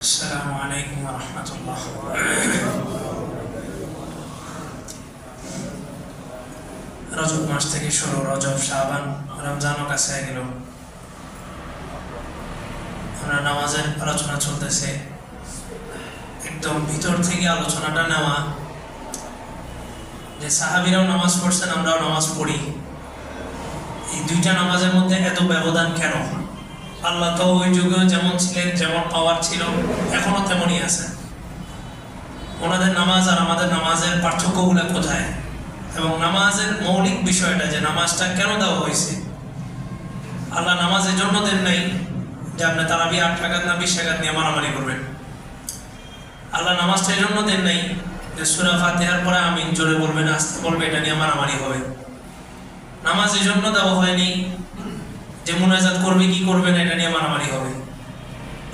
আসসালামু আলাইকুম ওয়া রাহমাতুল্লাহ। রজব মাস থেকে শুরু, রজব, শাবান, রমজানও কাছে গেল। আমরা নামাজের আলোচনা চলতেছে, একদম ভিতর থেকে আলোচনাটা নেওয়া যে সাহাবীরাও নামাজ পড়ছেন, আমরাও নামাজ পড়ি, এই দুইটা নামাজের মধ্যে এত ব্যবধান কেন? আল্লাহ তো ওই যুগে যেমন ছিলেন, যেমন পাওয়ার ছিল, এখনো তেমনই আছে। ওনাদের নামাজ আর আমাদের নামাজের পার্থক্যগুলো কোথায়, এবং নামাজের মৌলিক বিষয়টা যে নামাজটা কেন দেওয়া হয়েছে। আল্লাহ নামাজের জন্য দেন নাই যে আপনি তারাবি 8 রাকাত না 20 রাকাত নিয়ে মারামারি করবেন। আল্লাহ নামাজটা এই জন্য দেন নাই যে সূরা ফাতিহার পরে আমিন জোরে বলবেন, আস্তে বলবে, এটা নিয়ে মারামারি হবে। নামাজ এই জন্য দেওয়া হয়নি যে মুনাজাত করবে কি করবে না এটা নিয়ে মারামারি হবে,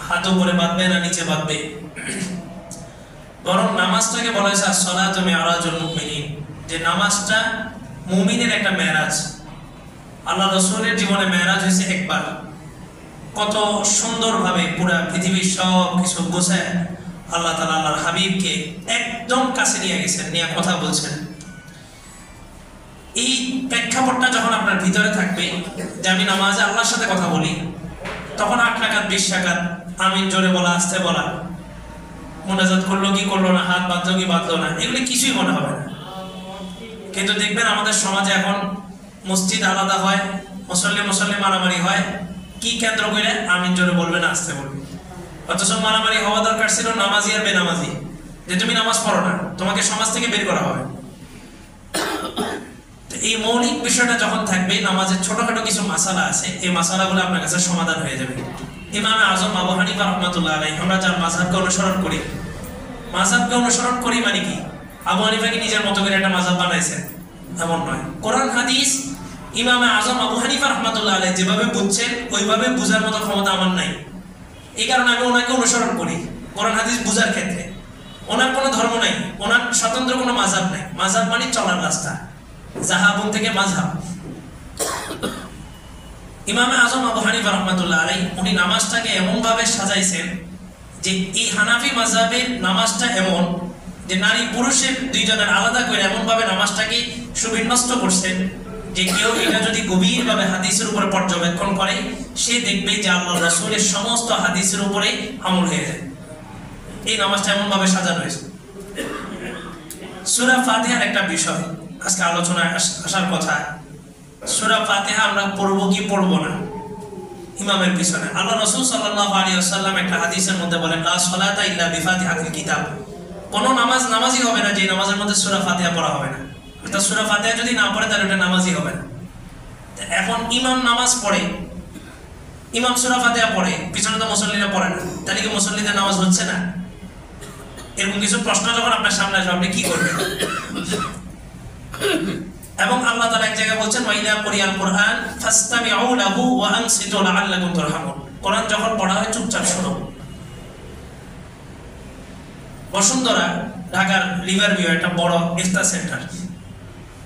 হাত উপরে বাঁধবে না নিচে বাঁধবে। বরং নামাজটাকে বলা হয়েছে as-সালাতু মি'রাজুল মুমিনিন, যে নামাজটা মুমিনের একটা মেরাজ। আল্লাহ রাসূলের জীবনে মেরাজ হয়েছে একবার, কত সুন্দরভাবে পুরা পৃথিবীর সব কিছু গোছায় আল্লাহ তাআলা আল্লাহর হাবিবকে একদম কাছে নিয়ে গেছেন, নিয়ে কথা বলছেন। এই প্রেক্ষাপটটা যখন আপনার ভিতরে থাকবে যে আমি নামাজে আল্লাহর সাথে কথা বলি, তখন 8 রাকাত 20 রাকাত আমিন জোরে বলা, আস্তে বলা, মুনাজাত করলো কি করলো না, হাত বাঁধলো কি বাঁধলো না, এগুলি কিছুই মনে হবে না। কিন্তু দেখবেন আমাদের সমাজে এখন মসজিদ আলাদা হয়, মুসল্লি মারামারি হয়, কি কেন্দ্র করে? আমিন জোরে বলবে না আস্তে বলবে। অথচ মারামারি হওয়া দরকার ছিল নামাজি আর বেনামাজি, যে তুমি নামাজ পড়ো না, তোমাকে সমাজ থেকে বের করা হবে। এই মৌলিক বিষয়টা যখন থাকবে, নামাজের ছোটখাটো কিছু মাসালা আছে, এই মাসালাগুলো আপনার কাছে সমাধান হয়ে যাবে। ইমামে আজম আবু হানিফা রাহমাতুল্লাহ আলাইহি, আমরা যার মাযহাবকে অনুসরণ করি মানে কি? আবু হানিফা কি নিজের মতো করে একটা মাযহাব বানাইছেন? এমন নয়। কোরআন হাদিস ইমামে আজম আবু হানিফা রাহমাতুল্লাহ আলাইহি যেভাবে বুঝছেন, ওইভাবে বুঝার মতো ক্ষমতা আমার নাই। এই কারণে আমি ওনাকে অনুসরণ করি কোরআন হাদিস বুঝার ক্ষেত্রে। ওনার কোনো ধর্ম নাই, ওনার স্বতন্ত্র কোনো মাযহাব নাই। মাযহাব মানে চলার রাস্তা, জাহাবুন থেকে মাযহাব। ইমামে আজম আবু হানিফা রাহমাতুল্লাহ আলাইহি উনি নামাজটাকে এমন ভাবে সাজাইছেন যে এই হানাফি মাযহাবের নামাজটা এমন যে নারী পুরুষের দুইজনের আলাদা করে এমন ভাবে নামাজটাকে সুবিন্যস্ত করছেন যে কেউ এটা যদি গভীরভাবে হাদিসের উপরে পর্যবেক্ষণ করে, সে দেখবে যে আল্লাহর রাসূলের সমস্ত হাদিসের উপরে আমল হয়ে যায়। এই নামাজটা এমন ভাবে সাজানো হয়েছে। সূরা ফাতিহার একটা বিষয় আজকে আলোচনায় আসার কথা। সূরা ফাতিহা আমরা পড়বো কি পড়বো না ইমামের পিছনে? আল্লাহ রাসূল সাল্লাল্লাহু আলাইহি ওয়াসাল্লাম একটা হাদিসের মধ্যে বলেন, লা সালাতা ইল্লা বিফাতিহাতিল কিতাব, কোন নামাজই হবে না যে নামাজের মধ্যে সূরা ফাতিহা পড়া হবে না। অর্থাৎ সূরা ফাতিহা যদি না পড়ে তাহলে ওটা নামাজই হবে না। এখন ইমাম নামাজ পড়ে, ইমাম সূরা ফাতিহা পড়ে, পিছনে তো মুসল্লিরা পড়ে না, তাহলে কি মুসল্লিদের নামাজ হচ্ছে না? এরকম কিছু প্রশ্ন যখন আপনার সামনে আসবে, আপনি কি করবেন? এবং আল্লাহ তাআলা এক জায়গায় বলছেন, ওয়াইদা কুরিয়াল কুরআন ফাসতামিউ লাহু ওয়া আনসিতু লাআল্লাকুম তুরহামুন, কোরআন যখন পড়া হয় চুপচাপ শোনো। বসুন্ধরা, ঢাকার রিভার ভিউ একটা বড় ইফতার সেন্টার,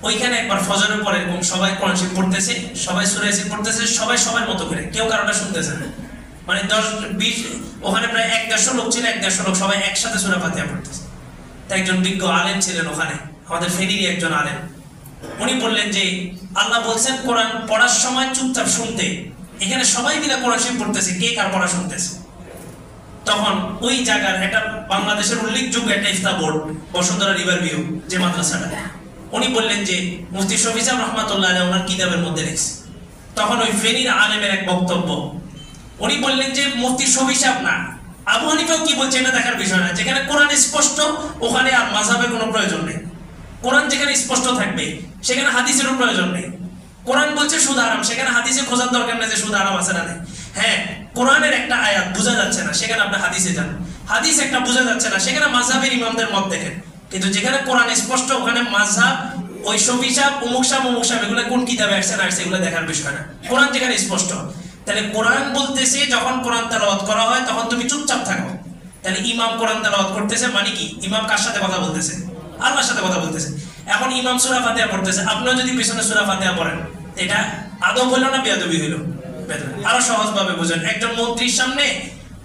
ওইখানে একবার ফজরের পরে এরকম সবাই কোরআন শরীফ পড়তেছে, সবাই সূরা ইয়াসিন পড়তেছে, সবাই সবার মতো করে, কেউ কারোটা শুনতেছে না। মানে 10-20, ওখানে প্রায় 150 লোক ছিল, 150 লোক সবাই একসাথে সূরা ফাতিহা পড়তেছে। তাই একজন বিজ্ঞ আলেম ছিলেন ওখানে, আমাদের ফেনীরই একজন আলেম, উনি বললেন যে আল্লাহ বলছেন কোরআন পড়ার সময় চুপচাপ শুনতে, এখানে সবাই মিলে কোরআন শরীফ পড়তেছে, কে কার পড়া শুনতেছে? তখন ওই জায়গার একটা বাংলাদেশের উল্লেখযোগ্য একটা ইফতার বোর্ড, বসুন্ধরা রিভার ভিউ যে মাদ্রাসাটা, উনি বললেন যে মুফতি শফি সাহেব রাহমাতুল্লাহ আলাইহি ওনার কিতাবের মধ্যে লিখছে। তখন ওই ফেনীর আলেমের এক বক্তব্য, উনি বললেন যে মুফতি শফি সাহেব না, আবু হানিফাও কি বলছে এটা দেখার বিষয় না। যেখানে কোরআন স্পষ্ট, ওখানে আর মাযহাবের কোনো প্রয়োজন নেই। কোরআন যেখানে স্পষ্ট থাকবে সেখানে হাদিসেরও প্রয়োজন নেই। কোরআন বলছে সুদ হারাম, সেখানে হাদিসে খোঁজার দরকার নেই যে সুদ হারাম আছে না নেই। হ্যাঁ, কোরআনের একটা আয়াত বোঝা যাচ্ছে না, সেখানে আপনি হাদিসে যান। হাদিস একটা বোঝা যাচ্ছে না, সেখানে মাযহাবের ইমামদের মত দেখেন। কিন্তু যেখানে কোরআন স্পষ্ট, ওখানে মাযহাব, ওই শফি সাহেব, অমুক সাহেব এগুলো কোন কিতাবে আসছে না আসছে এগুলো দেখার বিষয় না। কোরআন যেখানে স্পষ্ট, তাহলে কোরআন বলতেছে যখন কোরআন তেলাওয়াত করা হয় তখন তুমি চুপচাপ থাকো। তাহলে ইমাম কোরআন তেলাওয়াত করতেছে মানে কি? ইমাম কার সাথে কথা বলতেছে? আল্লাহর সাথে কথা বলতেছে। এখন ইমাম সূরা ফাতিহা পড়তেছে, আপনিও যদি পিছনে সূরা ফাতিহা পড়েন, এটা আদব হইল না বেয়াদবি হইল? আরো সহজ ভাবে বুঝেন, একজন মন্ত্রীর সামনে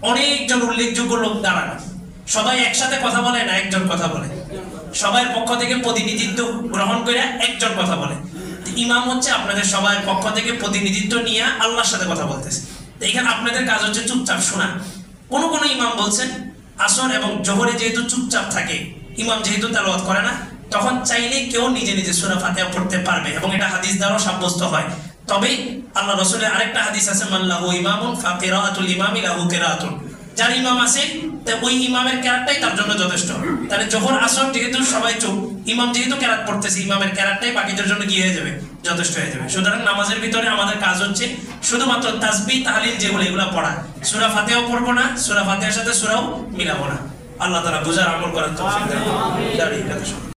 অনেকজন উল্লেখযোগ্য লোক দাঁড়ানো, সবাই একসাথে কথা বলে না, একজন কথা বলে, সবার পক্ষ থেকে প্রতিনিধিত্ব গ্রহণ করে একজন কথা বলে। ইমাম হচ্ছে আপনাদের সবার পক্ষ থেকে প্রতিনিধিত্ব নিয়ে আল্লাহর সাথে কথা বলতেছে। এখানে আপনাদের কাজ হচ্ছে চুপচাপ শোনা। কোন কোন ইমাম বলছেন আসর এবং জোহরে যেহেতু চুপচাপ থাকে, ইমাম যেহেতু তেলাওয়াত করে না, তখন চাইলে কেউ নিজে নিজে সূরা ফাতিহা পড়তে পারবে এবং এটা হাদিস দ্বারাও সাব্যস্ত হয়। তবে আল্লাহ রাসূলের আরেকটা হাদিস আছে, মাল্লাহু ইমামুন ফাকিরাতুল ইমামি লাহু কিরাতুন, যার ইমাম আছে ওই ইমামের কেরাতটাই তার জন্য যথেষ্ট। তাহলে জোহর আসর যেহেতু সবাই চুপ, ইমাম যেহেতু কেরাত পড়তেছে, ইমামের কেরাতটাই বাকিদের জন্য কি হয়ে যাবে, যথেষ্ট হয়ে যাবে। সুতরাং নামাজের ভিতরে আমাদের কাজ হচ্ছে শুধুমাত্র তাসবিহ তাহলিল যেগুলো এগুলো পড়া, সূরা ফাতিহাও পড়বো না, সূরা ফাতিহার সাথে সূরাও মিলাবো না। আল্লাহ তাআলা বুঝার আমল করার তৌফিক দান করুন।